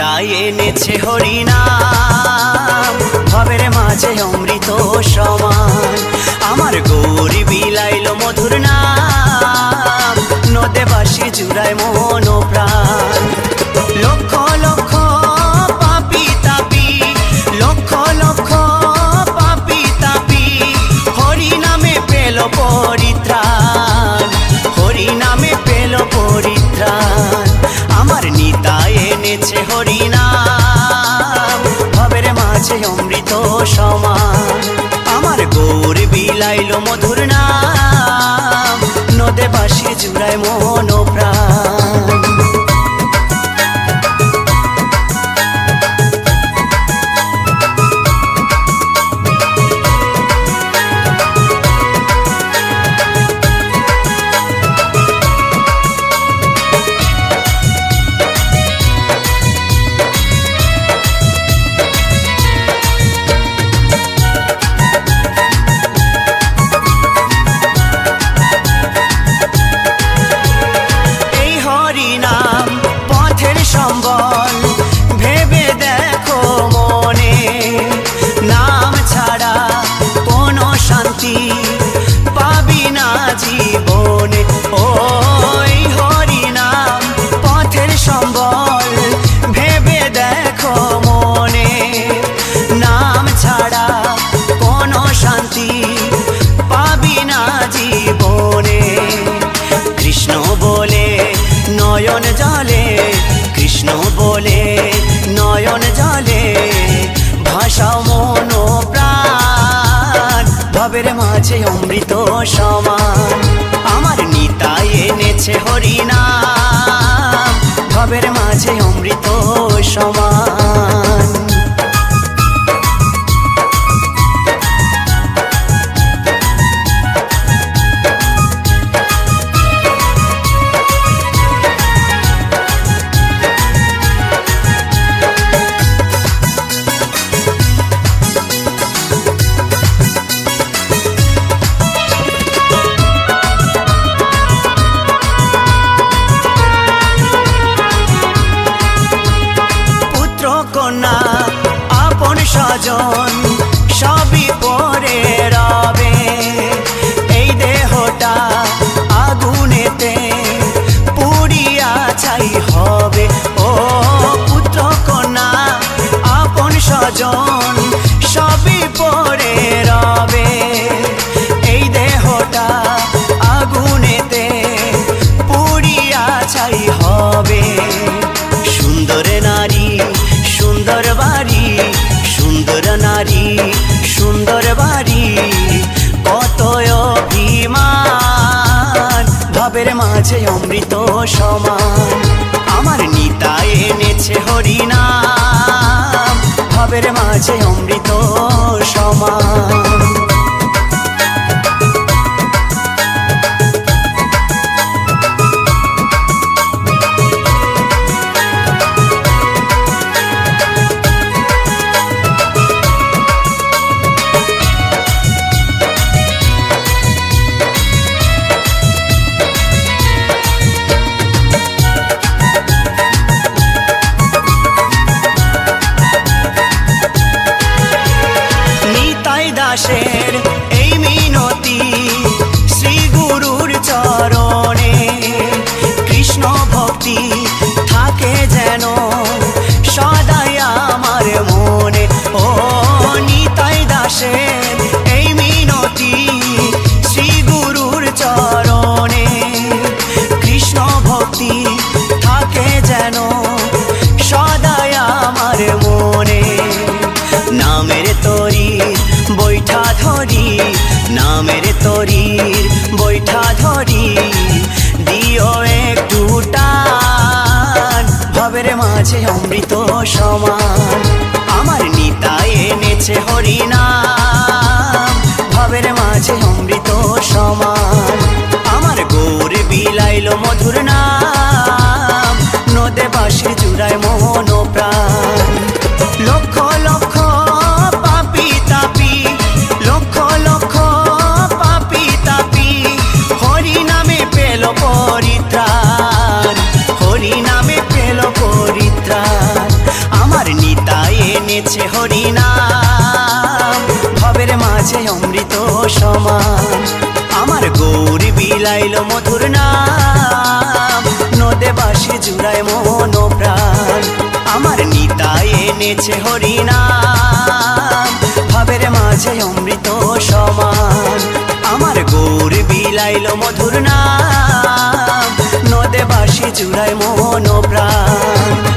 নিতাই এনেছে হরিনাম, ভবের মাঝে অমৃত সমান। আমার গৌরী বিলাইল মধুর নাম, নদে বাসি জুড়ায় মন প্রাণ। লক্ষ লক্ষ পাপি তাপি, লক্ষ লক্ষ পাপি তাপি, হরি নামে পেল পরিত্রাণ, হরি নামে পেল পরিত্রাণ। আমার নিতাই এনেছে হরিনাম, ভবের মাঝে অমৃত সমান। আমার গৌর বিলাইল মধুর নাম, নদে বাসি জুড়ায় মন প্রাণ। ভেবে দেখো মনে, নাম ছাড়া কোনো শান্তি পাবি না জীবনে। ওই হরি নাম পথের সম্বল, ভেবে দেখো মনে, নাম ছাড়া কোনো শান্তি পাবি না জীবনে। কৃষ্ণ বলে নয়ন জলে, কৃষ্ণ বলে নয়ন জলে, ভাষাও মন প্রাণ, ভবের মাঝে অমৃত সমান। আমার নিতাই এনেছে হরিনাম, ভবের মাঝে অমৃত সমান। আপন স্বজন সবই পরে রবে, এই দেহটা আগুনেতে পুড়িয়া ছাই হবে। ও পুত্র কন্যা আপন স্বজন সবই পরে রবে, এই দেহটা আগুনেতে পুড়িয়া ছাই হবে। সুন্দর নারী সুন্দর বাড়ি, সুন্দর নারী সুন্দর বাড়ি, কত অভিমান, ভবের মাঝে অমৃত সমান। আমার নিতাই এনেছে হরিনাম, ভবের মাঝে অমৃত সমান। দাসের এই মিনতি শ্রী গুরুর চরণে, কৃষ্ণ ভক্তি থাকে যেন সদাই আমার মনে। ও নিতাই দাসের এই মিনতি শ্রী গুরুর চরণে, কৃষ্ণ ভক্তি থাকে যেন সদাই আমার মনে। নামের তরি বৈঠা ধরি, নামের তরির বৈঠা ধরি, দিও একটু টান, ভবের মাঝে অমৃত সমান। আমার নিতাই এনেছে হরিনাম, ভবের মাঝে অমৃত সমান। আমার গৌর বিলাইল মধুর নাম, নদে বাসি জুড়ায় মন প্রাণ। লক্ষ লক্ষ পাপি তাপি, লক্ষ লক্ষ পাপি তাপি, হরি নামে পেল পরিত্রাণ, হরি নামে পেল পরিত্রাণ। এনেছে হরিনাম, ভবের মাঝে অমৃত সমান। আমার গৌর বিলাইল মধুর নাম, নদে বাসি জুড়ায় মন প্রাণ। আমার নিতাই এনেছে হরিনাম, ভবের মাঝে অমৃত সমান। আমার গৌর বিলাইল মধুর নাম, নদে বাসি জুড়ায় মন প্রাণ।